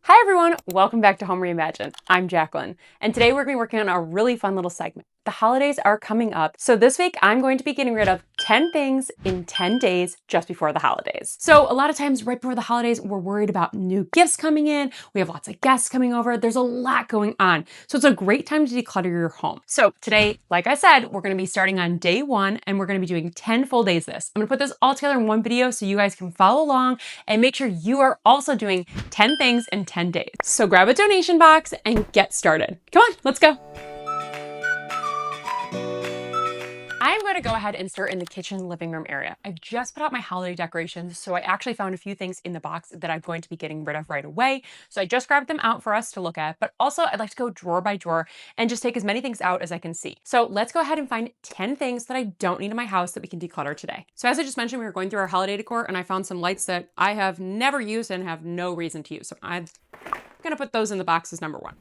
Hi everyone, welcome back to Home Reimagined. I'm Jacqueline, and today we're going to be working on a really fun little segment. The holidays are coming up, so this week I'm going to be getting rid of 10 things in 10 days just before the holidays. So a lot of times right before the holidays, we're worried about new gifts coming in, we have lots of guests coming over, there's a lot going on. So it's a great time to declutter your home. So today, like I said, we're going to be starting on day 1 and we're going to be doing 10 full days of this. I'm going to put this all together in one video so you guys can follow along and make sure you are also doing 10 things in 10 days. So grab a donation box and get started. Come on, let's go. I'm going to go ahead and start in the kitchen living room area. I've just put out my holiday decorations, so I actually found a few things in the box that I'm going to be getting rid of right away. So I just grabbed them out for us to look at, but also I'd like to go drawer by drawer and just take as many things out as I can see. So let's go ahead and find 10 things that I don't need in my house that we can declutter today. So as I just mentioned, we were going through our holiday decor and I found some lights that I have never used and have no reason to use. So I'm going to put those in the box as number 1.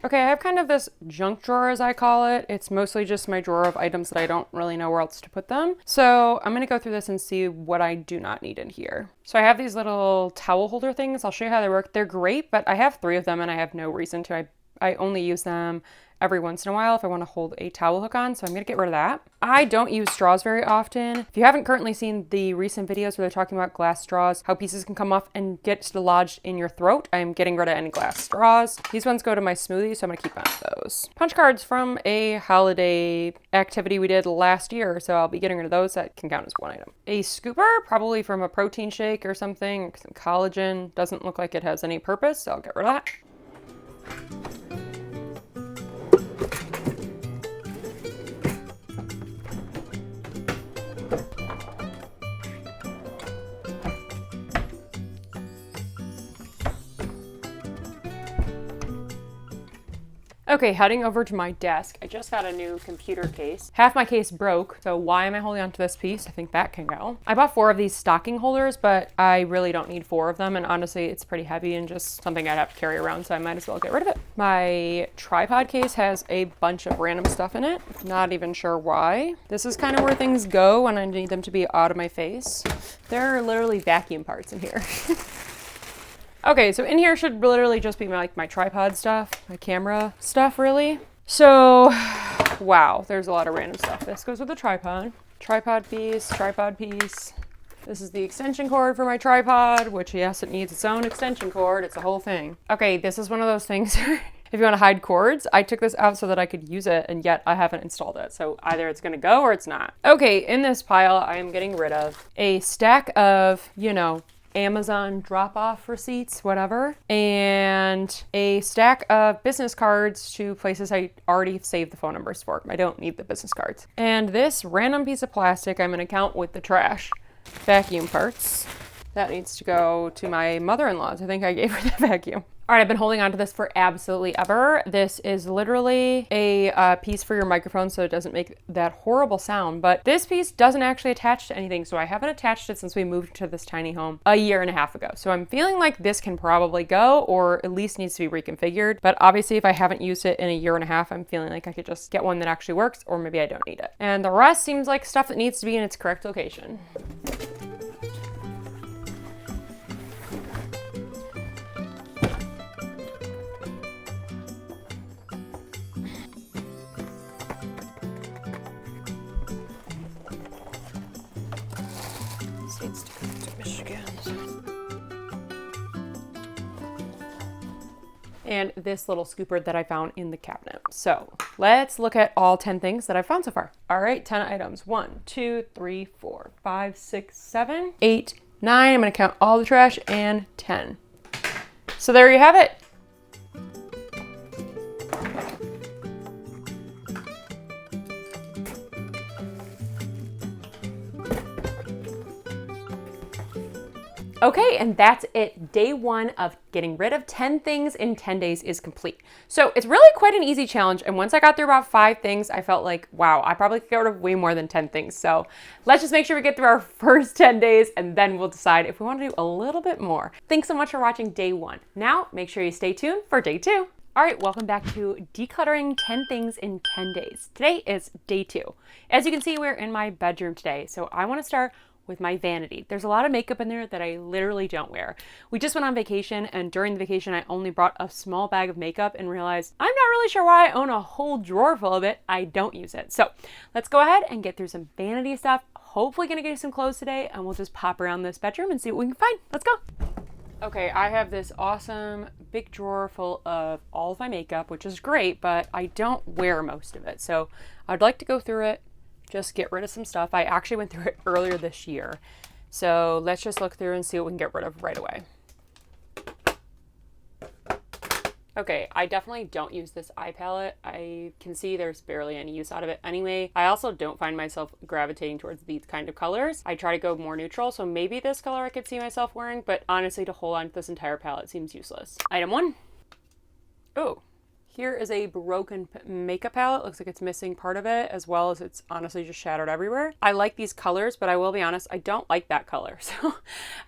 Okay, I have kind of this junk drawer, as I call it. It's mostly just my drawer of items that I don't really know where else to put them. So I'm gonna go through this and see what I do not need in here. So I have these little towel holder things. I'll show you how they work. They're great, but I have 3 of them and I have no reason to. I only use them every once in a while if I want to hold a towel hook on, so I'm going to get rid of that. I don't use straws very often. If you haven't currently seen the recent videos where they're talking about glass straws, how pieces can come off and get lodged in your throat, I'm getting rid of any glass straws. These ones go to my smoothie, so I'm going to keep on those. Punch cards from a holiday activity we did last year, so I'll be getting rid of those. That can count as one item. A scooper, probably from a protein shake or something. Some collagen. Doesn't look like it has any purpose, so I'll get rid of that. Okay, heading over to my desk. I just got a new computer case. Half my case broke, so why am I holding on to this piece? I think that can go. I bought 4 of these stocking holders, but I really don't need 4 of them, and honestly, it's pretty heavy and just something I'd have to carry around, so I might as well get rid of it. My tripod case has a bunch of random stuff in it. Not even sure why. This is kind of where things go when I need them to be out of my face. There are literally vacuum parts in here. Okay, so in here should literally just be my tripod stuff, my camera stuff, really. So, wow, there's a lot of random stuff. This goes with the tripod. Tripod piece. This is the extension cord for my tripod, which, yes, it needs its own extension cord. It's a whole thing. Okay, this is one of those things if you want to hide cords. I took this out so that I could use it, and yet I haven't installed it. So either it's going to go or it's not. Okay, in this pile, I am getting rid of a stack of, Amazon drop-off receipts, whatever, and a stack of business cards to places I already saved the phone numbers for. I don't need the business cards. And this random piece of plastic I'm going to count with the trash. Vacuum parts. That needs to go to my mother-in-law's. I think I gave her the vacuum. All right, I've been holding on to this for absolutely ever. This is literally a piece for your microphone so it doesn't make that horrible sound, but this piece doesn't actually attach to anything, so I haven't attached it since we moved to this tiny home a year and a half ago. So I'm feeling like this can probably go, or at least needs to be reconfigured, but obviously if I haven't used it in a year and a half, I'm feeling like I could just get one that actually works, or maybe I don't need it. And the rest seems like stuff that needs to be in its correct location. Needs to go to Michigan. And this little scooper that I found in the cabinet. So let's look at all 10 things that I've found so far. All right, 10 items. 1, 2, 3, 4, 5, 6, 7, 8, 9. I'm gonna count all the trash, and 10. So there you have it. Okay, and that's it. Day 1 of getting rid of 10 things in 10 days is complete. So it's really quite an easy challenge. And once I got through about 5 things, I felt like, wow, I probably could get rid of way more than 10 things. So let's just make sure we get through our first 10 days and then we'll decide if we want to do a little bit more. Thanks so much for watching day 1. Now, make sure you stay tuned for day 2. All right, welcome back to Decluttering 10 Things in 10 Days. Today is day 2. As you can see, we're in my bedroom today. So I want to start with my Vanity. There's a lot of makeup in there that I literally don't wear. We just went on vacation, and during the vacation I only brought a small bag of makeup and realized I'm not really sure why I own a whole drawer full of it. I don't use it. So let's go ahead and get through some Vanity stuff. Hopefully gonna get you some clothes today, and we'll just pop around this bedroom and see what we can find. Let's go. Okay, I have this awesome big drawer full of all of my makeup, which is great, but I don't wear most of it. So I'd like to go through it, just get rid of some stuff. I actually went through it earlier this year. So let's just look through and see what we can get rid of right away. Okay, I definitely don't use this eye palette. I can see there's barely any use out of it anyway. I also don't find myself gravitating towards these kind of colors. I try to go more neutral, so maybe this color I could see myself wearing, but honestly, to hold on to this entire palette seems useless. Item 1. Oh, here is a broken makeup palette. Looks like it's missing part of it, as well as it's honestly just shattered everywhere. I like these colors, but I will be honest, I don't like that color. So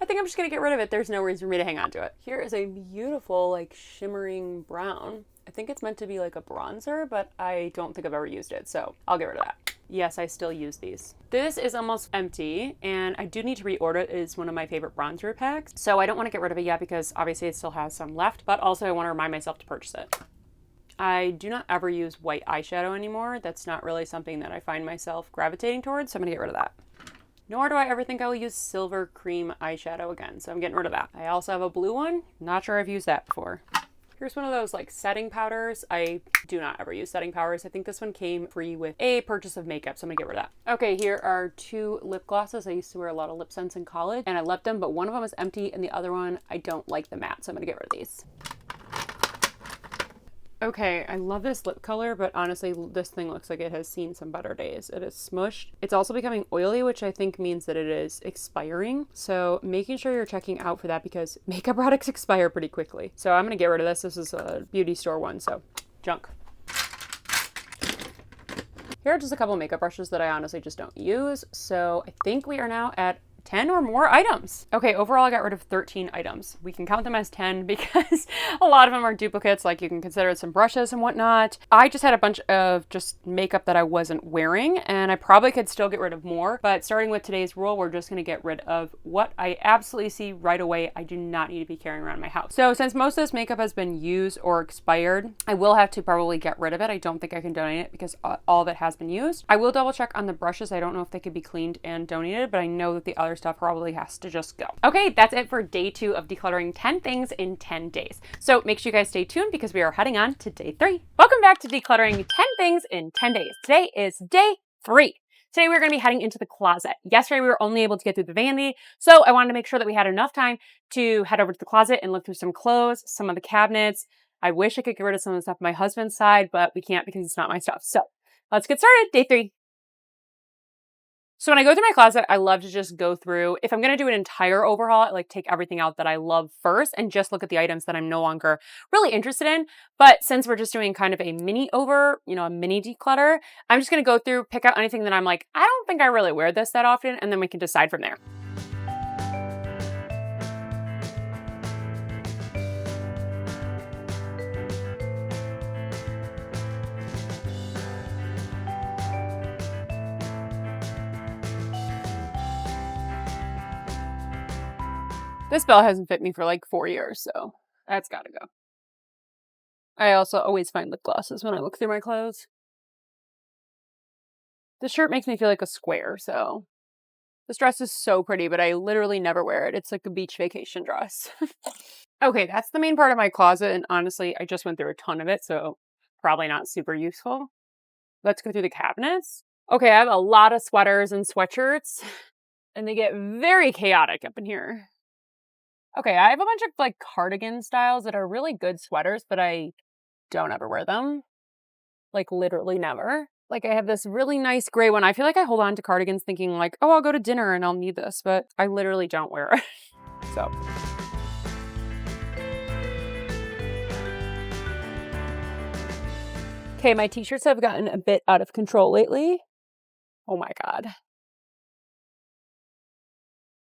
I think I'm just gonna get rid of it. There's no reason for me to hang on to it. Here is a beautiful, like, shimmering brown. I think it's meant to be like a bronzer, but I don't think I've ever used it, so I'll get rid of that. Yes, I still use these. This is almost empty, and I do need to reorder it. It is one of my favorite bronzer packs. So I don't want to get rid of it yet because obviously it still has some left, but also I want to remind myself to purchase it. I do not ever use white eyeshadow anymore. That's not really something that I find myself gravitating towards, so I'm gonna get rid of that. Nor do I ever think I will use silver cream eyeshadow again, so I'm getting rid of that. I also have a blue one. Not sure I've used that before. Here's one of those like setting powders. I do not ever use setting powders. I think this one came free with a purchase of makeup, so I'm gonna get rid of that. Okay, here are 2 lip glosses. I used to wear a lot of lip scents in college, and I loved them, but one of them is empty, and the other one, I don't like the matte, so I'm gonna get rid of these. Okay, I love this lip color, but honestly, this thing looks like it has seen some better days. It is smushed. It's also becoming oily, which I think means that it is expiring. So making sure you're checking out for that because makeup products expire pretty quickly. So I'm gonna get rid of this. This is a beauty store one, so junk. Here are just a couple of makeup brushes that I honestly just don't use. So I think we are now at 10 or more items. Okay, overall I got rid of 13 items. We can count them as 10 because a lot of them are duplicates, like you can consider some brushes and whatnot. I just had a bunch of just makeup that I wasn't wearing, and I probably could still get rid of more, but starting with today's rule, we're just gonna get rid of what I absolutely see right away I do not need to be carrying around my house. So since most of this makeup has been used or expired, I will have to probably get rid of it. I don't think I can donate it because all of it has been used. I will double check on the brushes. I don't know if they could be cleaned and donated, but I know that the other stuff probably has to just go. Okay, that's it for day 2 of decluttering 10 things in 10 days. So make sure you guys stay tuned because we are heading on to day 3. Welcome back to decluttering 10 things in 10 days. Today is day 3. Today we're going to be heading into the closet. Yesterday we were only able to get through the vanity, so I wanted to make sure that we had enough time to head over to the closet and look through some clothes, some of the cabinets. I wish I could get rid of some of the stuff on my husband's side, but we can't because it's not my stuff. So let's get started. Day 3. So when I go through my closet, I love to just go through. If I'm going to do an entire overhaul, I like take everything out that I love first and just look at the items that I'm no longer really interested in. But since we're just doing kind of a mini a mini declutter, I'm just going to go through, pick out anything that I'm like, I don't think I really wear this that often, and then we can decide from there. This belt hasn't fit me for like 4 years, so that's gotta go. I also always find lip glosses when I look through my clothes. This shirt makes me feel like a square, so this dress is so pretty, but I literally never wear it. It's like a beach vacation dress. Okay, that's the main part of my closet, and honestly, I just went through a ton of it, so probably not super useful. Let's go through the cabinets. Okay, I have a lot of sweaters and sweatshirts, and they get very chaotic up in here. Okay, I have a bunch of like cardigan styles that are really good sweaters, but I don't ever wear them. Like literally never. Like I have this really nice gray one. I feel like I hold on to cardigans thinking like, oh, I'll go to dinner and I'll need this, but I literally don't wear it. So. Okay, my t-shirts have gotten a bit out of control lately. Oh my God.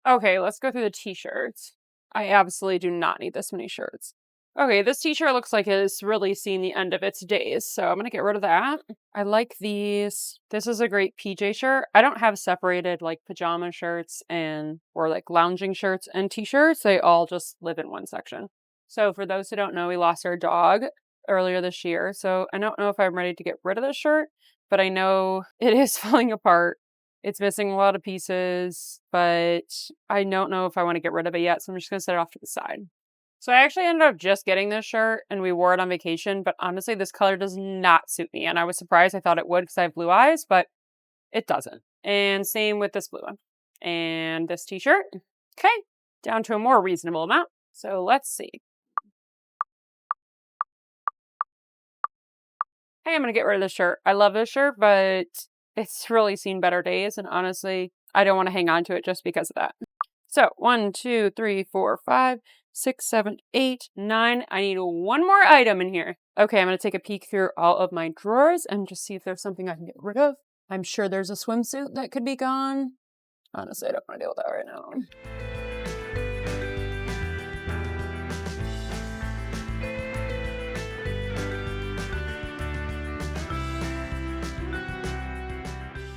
Okay, let's go through the t-shirts. I absolutely do not need this many shirts. Okay, this t-shirt looks like it's really seen the end of its days, so I'm gonna get rid of that. I like these. This is a great PJ shirt. I don't have separated like pajama shirts or like lounging shirts and t-shirts. They all just live in one section. So for those who don't know, we lost our dog earlier this year. So I don't know if I'm ready to get rid of this shirt, but I know it is falling apart. It's missing a lot of pieces, but I don't know if I want to get rid of it yet. So I'm just gonna set it off to the side. So I actually ended up just getting this shirt and we wore it on vacation, but honestly, this color does not suit me. And I was surprised. I thought it would because I have blue eyes, but it doesn't. And same with this blue one. And this t-shirt. Okay, down to a more reasonable amount. So let's see. Hey, I'm going to get rid of this shirt. I love this shirt, but it's really seen better days. And honestly, I don't want to hang on to it just because of that. So 1, 2, 3, 4, 5, 6, 7, 8, 9. I need one more item in here. Okay, I'm going to take a peek through all of my drawers and just see if there's something I can get rid of. I'm sure there's a swimsuit that could be gone. Honestly, I don't want to deal with that right now.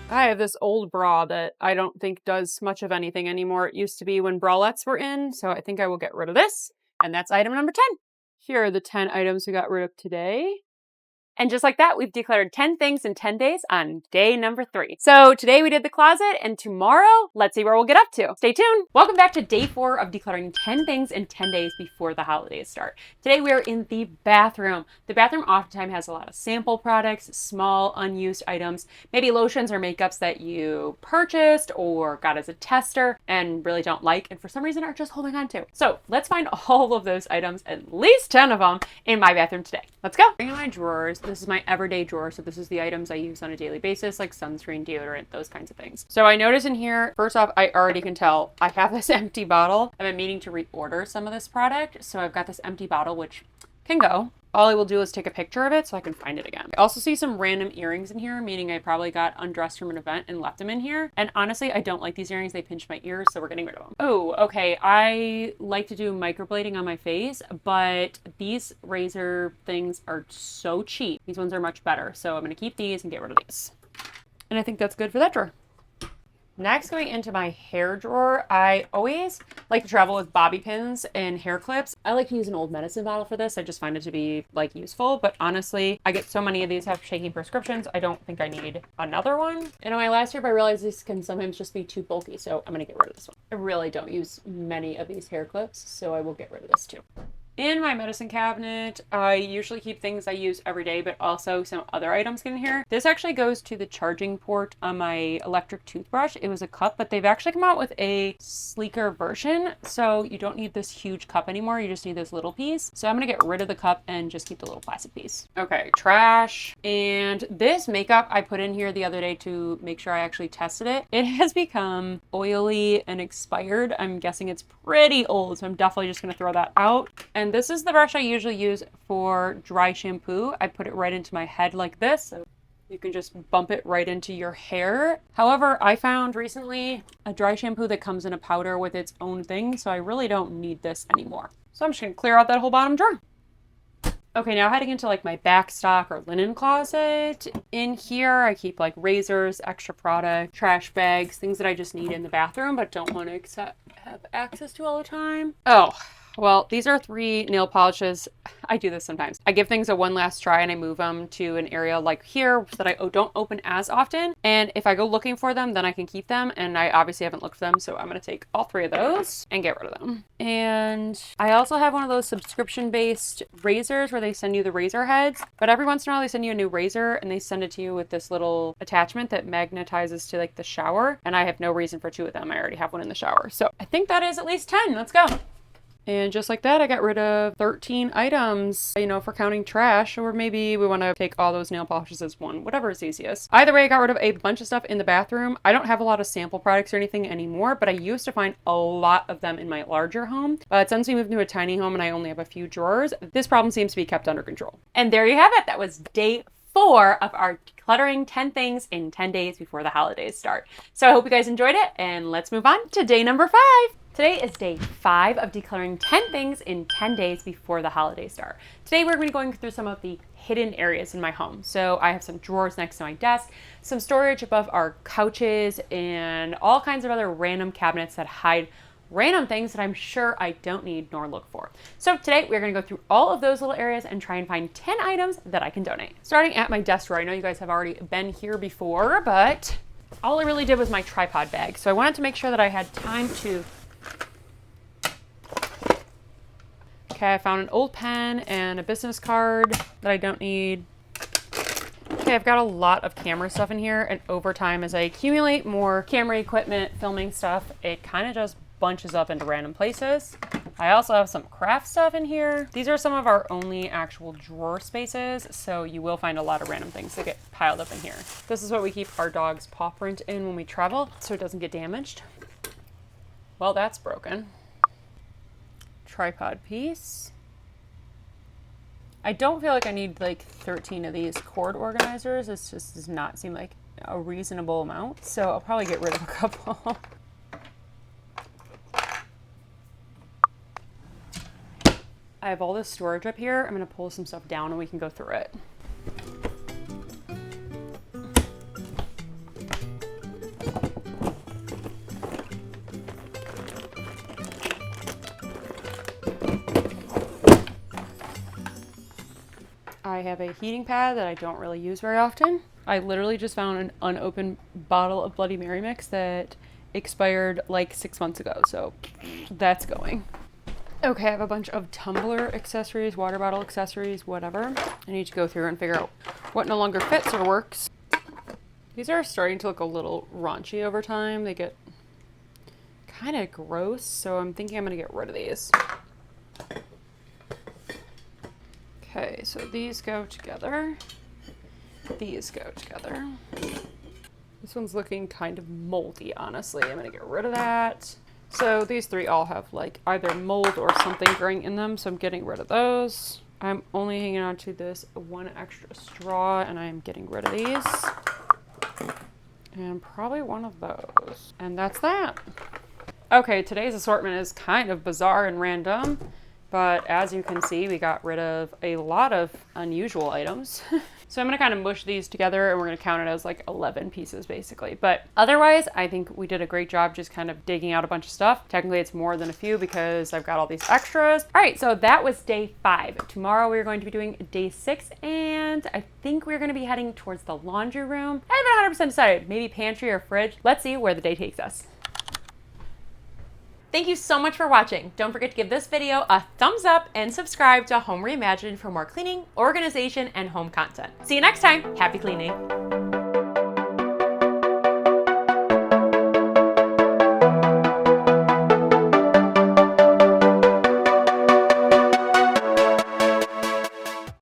I have this old bra that I don't think does much of anything anymore. It used to be when bralettes were in, so I think I will get rid of this. And that's item number 10. Here are the 10 items we got rid of today. And just like that, we've decluttered 10 things in 10 days on day number 3. So today we did the closet, and tomorrow, let's see where we'll get up to. Stay tuned. Welcome back to day 4 of decluttering 10 things in 10 days before the holidays start. Today we are in the bathroom. The bathroom oftentimes has a lot of sample products, small unused items, maybe lotions or makeups that you purchased or got as a tester and really don't like, and for some reason are just holding on to. So let's find all of those items, at least 10 of them, in my bathroom today. Let's go. Bring in my drawers. This is my everyday drawer, so this is the items I use on a daily basis, like sunscreen, deodorant, those kinds of things. So I notice in here, first off, I already can tell I have this empty bottle. I've been meaning to reorder some of this product, so I've got this empty bottle, which can go. All I will do is take a picture of it so I can find it again. I also see some random earrings in here, meaning I probably got undressed from an event and left them in here. And honestly, I don't like these earrings. They pinch my ears, so we're getting rid of them. Oh, okay. I like to do microblading on my face, but these razor things are so cheap. These ones are much better. So I'm going to keep these and get rid of these. And I think that's good for that drawer. Next, going into my hair drawer, I always like to travel with bobby pins and hair clips. I like to use an old medicine bottle for this. I just find it to be like useful, but honestly, I get so many of these, have shaking prescriptions. I don't think I need another one. And in my last trip, I realized these can sometimes just be too bulky, so I'm gonna get rid of this one. I really don't use many of these hair clips, so I will get rid of this too. In my medicine cabinet, I usually keep things I use every day, but also some other items in here. This actually goes to the charging port on my electric toothbrush. It was a cup, but they've actually come out with a sleeker version, so you don't need this huge cup anymore. You just need this little piece. So I'm gonna get rid of the cup and just keep the little plastic piece. Okay, trash. And this makeup I put in here the other day to make sure I actually tested it. It has become oily and expired. I'm guessing it's pretty old, so I'm definitely just gonna throw that out. And this is the brush I usually use for dry shampoo. I put it right into my head like this, so you can just bump it right into your hair. However, I found recently a dry shampoo that comes in a powder with its own thing, so I really don't need this anymore. So I'm just gonna clear out that whole bottom drawer. Okay, now heading into like my back stock or linen closet. In here, I keep like razors, extra product, trash bags, things that I just need in the bathroom but don't want to have access to all the time. Oh, well, these are 3 nail polishes. I do this sometimes. I give things a one last try and I move them to an area like here so that I don't open as often. And if I go looking for them, then I can keep them. And I obviously haven't looked for them, so I'm going to take all 3 of those and get rid of them. And I also have one of those subscription-based razors where they send you the razor heads. But every once in a while, they send you a new razor and they send it to you with this little attachment that magnetizes to like the shower. And I have no reason for 2 of them. I already have one in the shower. So I think that is at least 10. Let's go. And just like that, I got rid of 13 items, you know, for counting trash, or maybe we want to take all those nail polishes as one, whatever is easiest. Either way, I got rid of a bunch of stuff in the bathroom. I don't have a lot of sample products or anything anymore, but I used to find a lot of them in my larger home. But since we moved to a tiny home and I only have a few drawers, this problem seems to be kept under control. And there you have it. That was day 4 of our decluttering 10 things in 10 days before the holidays start. So I hope you guys enjoyed it, and let's move on to day number 5. Today is day 5 of decluttering 10 things in 10 days before the holidays start. Today we're going to be going through some of the hidden areas in my home. So I have some drawers next to my desk, some storage above our couches, and all kinds of other random cabinets that hide random things that I'm sure I don't need nor look for. So today we're going to go through all of those little areas and try and find 10 items that I can donate. Starting at my desk drawer. I know you guys have already been here before, but all I really did was my tripod bag. So I wanted to make sure that I had time to... Okay, I found an old pen and a business card that I don't need. Okay, I've got a lot of camera stuff in here, and over time, as I accumulate more camera equipment, filming stuff, it kind of just bunches up into random places. I also have some craft stuff in here. These are some of our only actual drawer spaces, so you will find a lot of random things that get piled up in here. This is what we keep our dog's paw print in when we travel, so it doesn't get damaged. Well, that's broken. Tripod piece. I don't feel like I need like 13 of these cord organizers. It just does not seem like a reasonable amount. So I'll probably get rid of a couple. I have all this storage up here. I'm gonna pull some stuff down and we can go through it. I have a heating pad that I don't really use very often. I literally just found an unopened bottle of Bloody Mary mix that expired like 6 months ago, so that's going. Okay, I have a bunch of tumbler accessories, water bottle accessories, whatever. I need to go through and figure out what no longer fits or works. These are starting to look a little raunchy over time. They get kind of gross, so I'm thinking I'm gonna get rid of these. Okay, so these go together. These go together. This one's looking kind of moldy, honestly. I'm gonna get rid of that. So these three all have like either mold or something growing in them, so I'm getting rid of those. I'm only hanging on to this one extra straw, and I'm getting rid of these. And probably one of those. And that's that. Okay, today's assortment is kind of bizarre and random. But as you can see, we got rid of a lot of unusual items. So I'm gonna kind of mush these together and we're gonna count it as like 11 pieces basically. But otherwise, I think we did a great job just kind of digging out a bunch of stuff. Technically it's more than a few because I've got all these extras. All right, so that was day 5. Tomorrow we're going to be doing day 6, and I think we're gonna be heading towards the laundry room. I haven't 100% decided, maybe pantry or fridge. Let's see where the day takes us. Thank you so much for watching. Don't forget to give this video a thumbs up and subscribe to Home Reimagined for more cleaning, organization, and home content. See you next time. Happy cleaning.